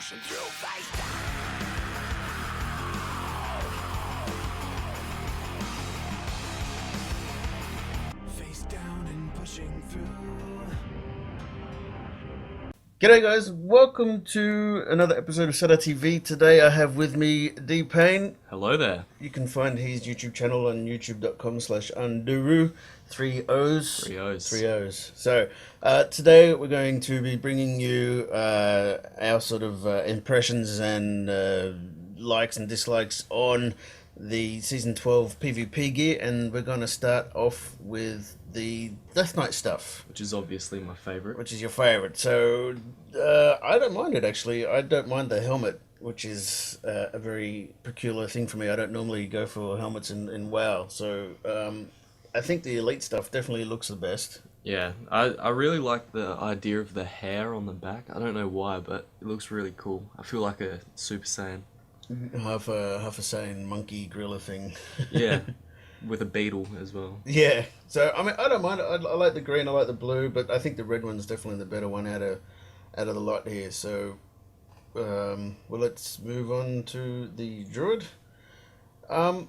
pushing through face down. Face down and pushing through. G'day guys, welcome to another episode of Satta TV. Today I have with me D Payne. Hello there. You can find his YouTube channel on youtube.com/Unduru. 3 O's. 3 O's. 3 O's. So, today we're going to be bringing you our sort of impressions and likes and dislikes on the Season 12 PvP gear, and we're going to start off with the Death Knight stuff. Which is obviously my favourite. Which is your favourite. So, I don't mind it, actually. I don't mind the helmet, which is a very peculiar thing for me. I don't normally go for helmets in WoW. So, I think the Elite stuff definitely looks the best. Yeah, I really like the idea of the hair on the back. I don't know why, but it looks really cool. I feel like a Super Saiyan. Half a Saiyan monkey gorilla thing. Yeah, with a beetle as well. Yeah. So, I mean, I don't mind it. I like the green, I like the blue, but I think the red one's definitely the better one out of the lot here. So, well, let's move on to the Druid. I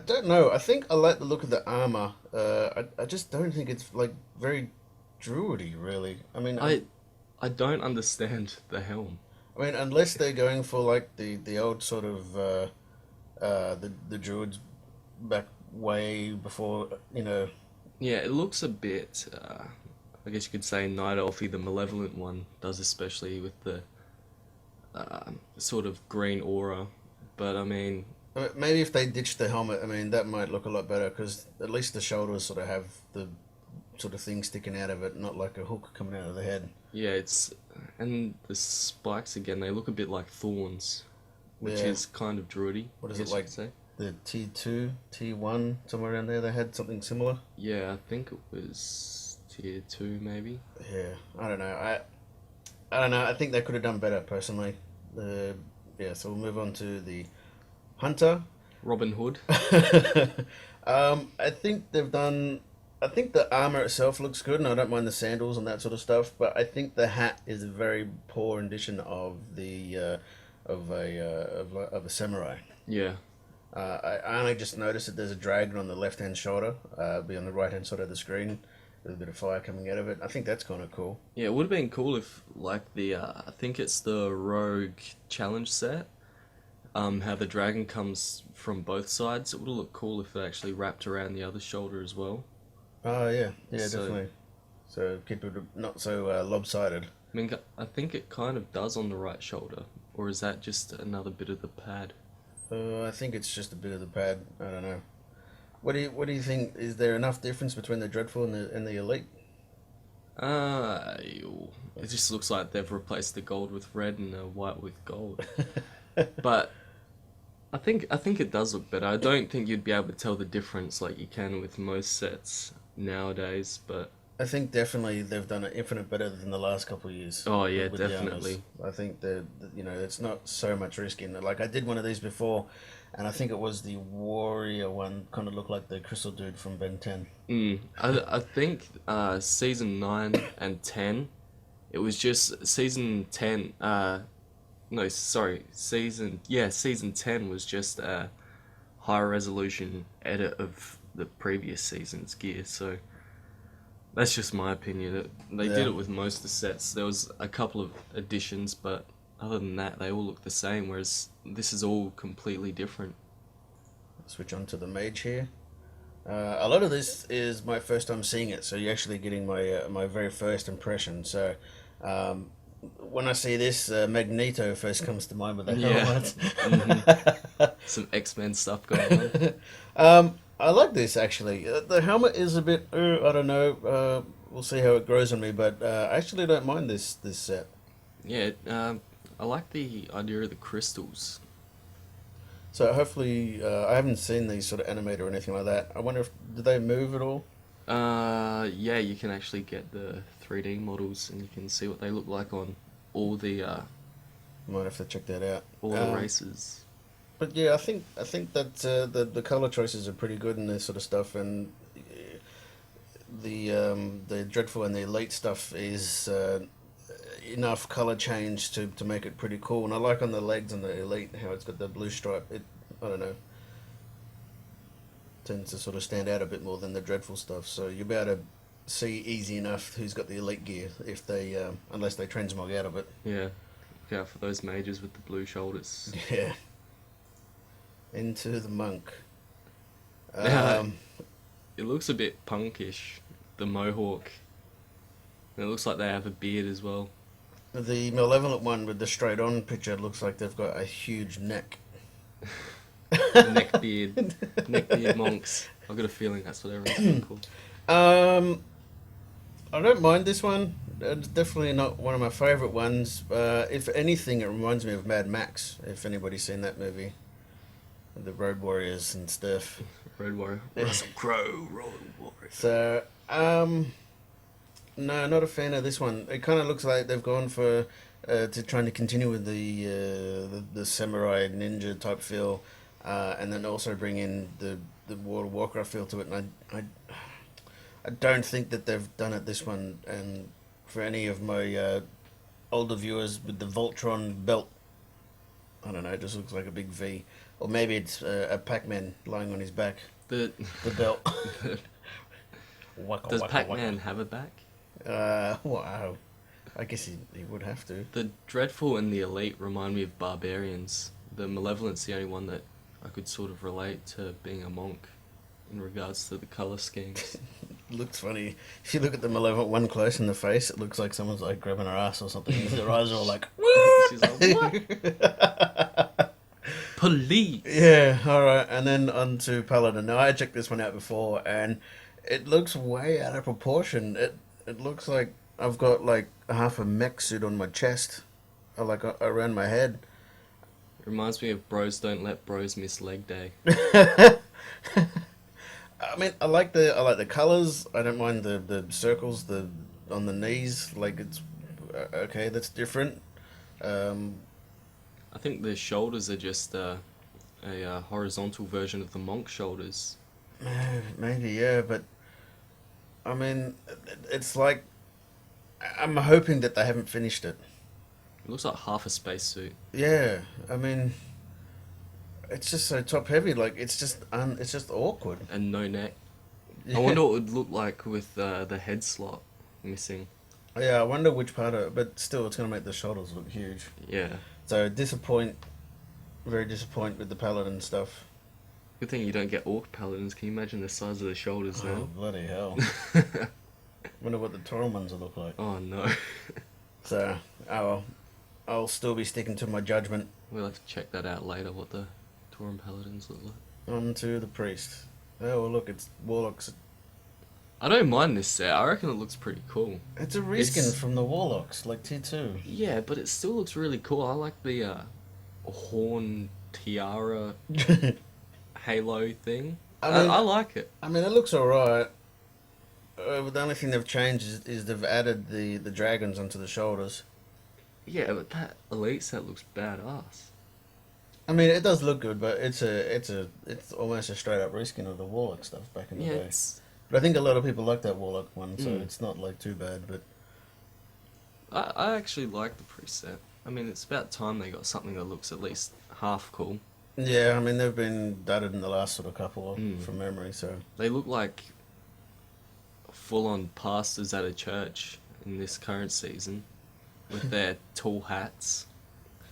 don't know. I think I like the look of the armor. I just don't think it's like very Druidy, really. I mean, I don't understand the helm. I mean, unless they're going for like the old sort of the Druids back way before, you know. Yeah, it looks a bit, I guess you could say Night Elfy, the malevolent one, does, especially with the sort of green aura. But I mean, maybe if they ditched the helmet, I mean, that might look a lot better, because at least the shoulders sort of have the sort of thing sticking out of it, not like a hook coming out of the head. yeah, and the spikes again, they look a bit like thorns, which Yeah. is kind of druidy. What is I it guess you like? could say. The T2, T1, somewhere around there, they had something similar. Yeah, I think it was tier 2 maybe. Yeah, I don't know. I don't know. I think they could have done better, personally. Yeah, so we'll move on to the Hunter. Robin Hood. I think they've done. I think the armor itself looks good, and I don't mind the sandals and that sort of stuff. But I think the hat is a very poor rendition of the of a samurai. Yeah. I only just noticed that there's a dragon on the left-hand shoulder, be on the right-hand side of the screen, with a bit of fire coming out of it. I think that's kind of cool. Yeah, it would have been cool if, like, I think it's the Rogue Challenge set, how the dragon comes from both sides. It would have looked cool if it actually wrapped around the other shoulder as well. Oh, yeah, So- definitely. So keep it not so lopsided. I mean, I think it kind of does on the right shoulder, or is that just another bit of the pad? I think it's just a bit of the pad. I don't know. What do you think? Is there enough difference between the Dreadful and the Elite? It just looks like they've replaced the gold with red and the white with gold. But I think it does look better. I don't think you'd be able to tell the difference like you can with most sets nowadays, but I think definitely they've done it infinite better than the last couple of years. oh yeah, with the armors. definitely. I think that, you know, it's not so much risk in it. Like, I did one of these before, and I think it was the Warrior one, kind of looked like the Crystal Dude from Ben 10. I think season 9 and 10, it was just season 10. No, sorry, season 10 was just a higher resolution edit of the previous season's gear. So that's just my opinion. They Yeah. did it with most of the sets. There was a couple of additions, but other than that, they all look the same. Whereas this is all completely different. Switch on to the Mage here. A lot of this is my first time seeing it, so you're actually getting my very first impression. So when I see this, Magneto first comes to mind with the Yeah. helmet. Some X-Men stuff going on. I like this, actually. The helmet is a bit, I don't know. We'll see how it grows on me, but I actually don't mind this set. Yeah, I like the idea of the crystals. So hopefully, I haven't seen these sort of animated or anything like that. I wonder if, do they move at all? Yeah, you can actually get the 3D models and you can see what they look like on all the Might have to check that out. races. But yeah, I think that the color choices are pretty good in this sort of stuff, and the Dreadful and the Elite stuff is enough color change to make it pretty cool. And I like on the legs and the elite how it's got the blue stripe. I don't know, tends to sort of stand out a bit more than the dreadful stuff. So you'll be able to see easy enough who's got the elite gear if they unless they transmog out of it. Yeah. Look out for those mages with the blue shoulders. Yeah. Into the monk. It looks a bit punkish, the mohawk. And it looks like they have a beard as well. The malevolent one with the straight on picture looks like they've got a huge neck. Neckbeard. Neckbeard monks. I've got a feeling that's what everyone's going to call. I don't mind this one. It's definitely not one of my favourite ones. If anything, it reminds me of Mad Max, if anybody's seen that movie. The Road Warriors and stuff. Road Warrior. Russell Crowe, Road Warrior. So, no, not a fan of this one. It kind of looks like they've gone for trying to continue with the samurai ninja type feel, and then also bring in the World of Warcraft feel to it. And I don't think that they've done it this one. And for any of my older viewers with the Voltron belt, I don't know, it just looks like a big V. Or maybe it's a Pac-Man lying on his back. The belt. Does Pac-Man have a back? Wow. I guess he would have to. The Dreadful and the Elite remind me of barbarians. The Malevolent's the only one that I could sort of relate to being a monk in regards to the colour schemes. Looks funny. If you look at the Malevolent one close in the face, it looks like someone's like grabbing her ass or something. Their eyes are all like, She's like, what? Police! Yeah, alright. And then on to Paladin. Now, I checked this one out before, and it looks way out of proportion. It looks like I've got like half a mech suit on my chest, or like around my head. It reminds me of Bros Don't Let Bros Miss Leg Day. I mean, I like the colors. I don't mind the circles on the knees. Like it's okay. That's different. I think the shoulders are just a horizontal version of the monk shoulders. Maybe, yeah, but I mean, it's like I'm hoping that they haven't finished it. It looks like half a spacesuit. Yeah, I mean, it's just so top heavy. Like it's just awkward. And no neck. Yeah. I wonder what it would look like with the head slot missing. Yeah, I wonder which part of it, but still, it's gonna make the shoulders look huge. Yeah. So very disappoint with the Paladin stuff. Good thing you don't get orc paladins. Can you imagine the size of the shoulders Oh, now? bloody hell. Wonder what the Tauren ones will look like. Oh no. So, well, I'll still be sticking to my judgment. We'll have to check that out later, what the Tauren paladins look like. On to the priest. Oh, well, look, it's Warlocks. I don't mind this set. I reckon it looks pretty cool. It's a reskin from the Warlocks, like Tier 2. Yeah, but it still looks really cool. I like the horn tiara halo thing. I like it. I mean, it looks alright. The only thing they've changed is they've added the dragons onto the shoulders. Yeah, but that elite set looks badass. I mean, it does look good, but it's almost a straight up reskin of the Warlock stuff back in the day. But I think a lot of people like that Warlock one, so it's not like too bad. But I actually like the preset. I mean, it's about time they got something that looks at least half cool. yeah, I mean they've been dudded in the last sort of couple from memory. So They look like full-on pastors at a church in this current season with their tall hats.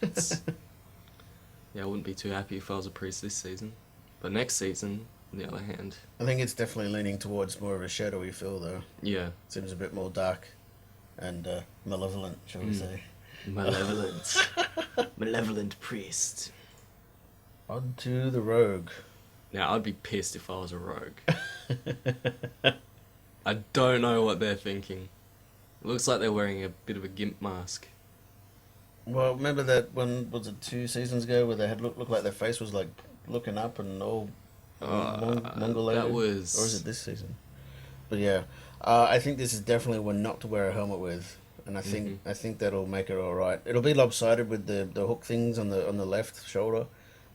Yeah, I wouldn't be too happy if I was a priest this season. But next season, on the other hand, I think it's definitely leaning towards more of a shadowy feel, though. yeah, Seems a bit more dark and malevolent, shall we say? malevolent, malevolent priest. On to the rogue. Now, I'd be pissed if I was a rogue. I don't know what they're thinking. It looks like they're wearing a bit of a gimp mask. Well, remember that one, was it 2 seasons ago, where they had looked like their face was like looking up and all mongoloid? That was... Or is it this season? But yeah, I think this is definitely one not to wear a helmet with, and I think that'll make it all right. It'll be lopsided with the hook things on the left shoulder,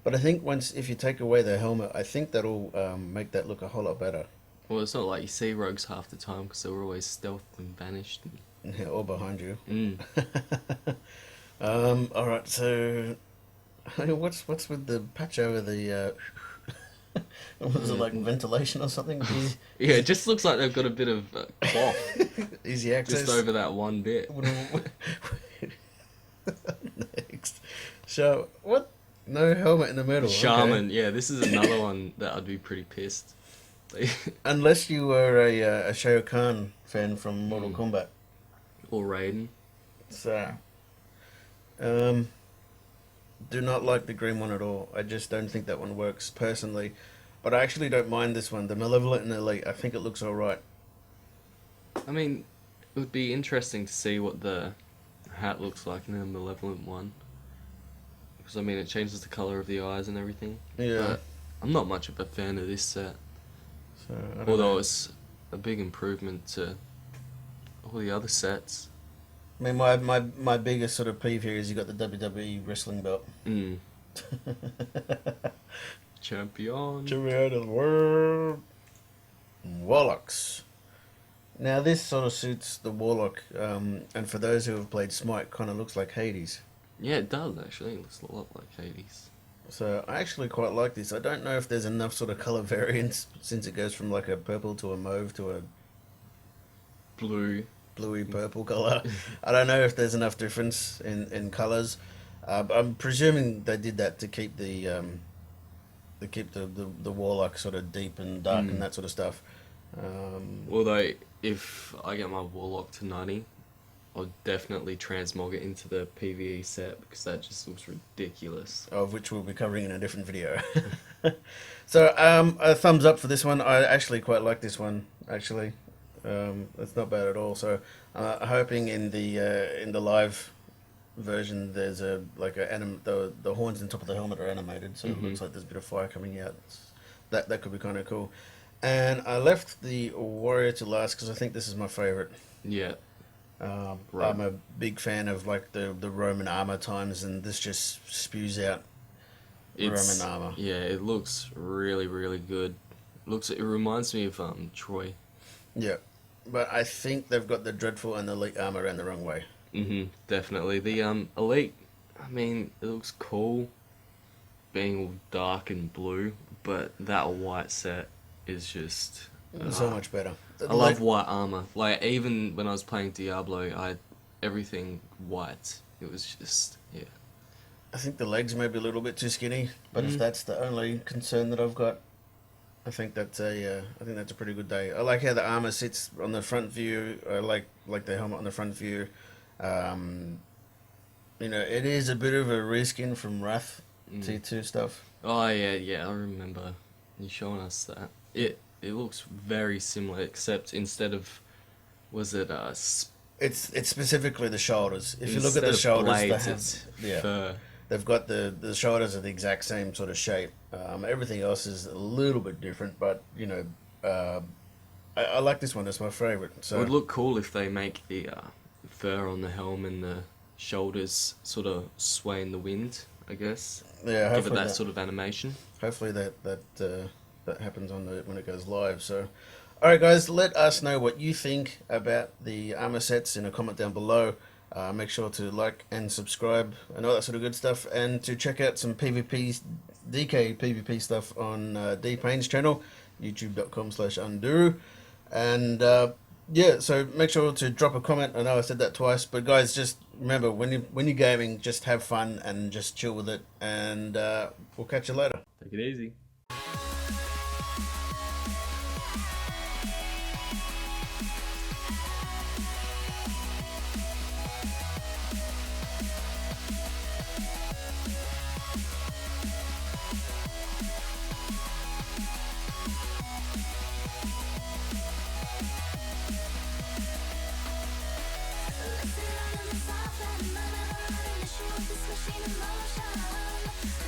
but I think if you take away the helmet, I think that'll make that look a whole lot better. Well, it's not like you see rogues half the time because they were always stealthed and vanished. Yeah, all behind you. Mm. All right. So, what's with the patch over the? Was it like ventilation or something? Easy, Yeah, it just looks like they've got a bit of cloth easy access. just over that one bit. Next. So what? No helmet in the middle. Shaman, Okay. yeah, this is another one that I'd be pretty pissed. Unless you were a Shao Kahn fan from Mortal Kombat. Or Raiden. So, do not like the green one at all. I just don't think that one works personally. But I actually don't mind this one, the Malevolent and Elite. I think it looks alright. I mean, it would be interesting to see what the hat looks like in the Malevolent one. Because, I mean, it changes the colour of the eyes and everything. Yeah. But I'm not much of a fan of this set. So, I don't Although know. it's a big improvement to all the other sets. I mean, my biggest sort of peeve here is you got the WWE wrestling belt. Mm. Champion. Champion of the world. Warlocks. Now this sort of suits the Warlock, and for those who have played Smite, kind of looks like Hades. Yeah, it does actually. It looks a lot like Hades. So I actually quite like this. I don't know if there's enough sort of color variance since it goes from like a purple to a mauve to a Blue. bluey purple color. I don't know if there's enough difference in colors. I'm presuming they did that to keep the Warlock sort of deep and dark and that sort of stuff. Although, if I get my Warlock to 90, I'll definitely transmog it into the PvE set because that just looks ridiculous. Of which we'll be covering in a different video. So a thumbs up for this one. I actually quite like this one. Actually, it's not bad at all. So hoping in the live version there's the horns on top of the helmet are animated, so it looks like there's a bit of fire coming out. That could be kind of cool. And I left the warrior to last because I think this is my favorite. Yeah. Right. I'm a big fan of like the Roman armor times, and this just spews out Roman armor. Yeah, it looks really, really good. It reminds me of Troy. Yeah, but I think they've got the dreadful and the elite armor around the wrong way. Definitely. The Elite, I mean, it looks cool being all dark and blue, but that white set is just So much better. I love white armor. Like, even when I was playing Diablo, I had everything white. It was just, yeah. I think the legs may be a little bit too skinny, but if that's the only concern that I've got, I think that's a pretty good day. I like how the armor sits on the front view. I like the helmet on the front view. It is a bit of a reskin from Wrath T2 stuff. Oh, yeah, I remember you showing us that. It looks very similar, except instead of, was it It's specifically the shoulders. If you look instead at the of shoulders, blades, they it's have fur. they've got the shoulders are the exact same sort of shape. Everything else is a little bit different, but I like this one. It's my favorite. So It would look cool if they make the fur on the helm and the shoulders sort of sway in the wind, I guess. yeah, Give it hopefully that sort of animation. hopefully that happens when it goes live. So, all right, guys, let us know what you think about the armor sets in a comment down below. Make sure to like and subscribe and all that sort of good stuff, and to check out some DK PvP stuff on D Payne's channel, youtube.com/Unduru, and so make sure to drop a comment. I know I said that twice, but guys, just remember when you're gaming, just have fun and just chill with it, and we'll catch you later. Take it easy. This machine in motion.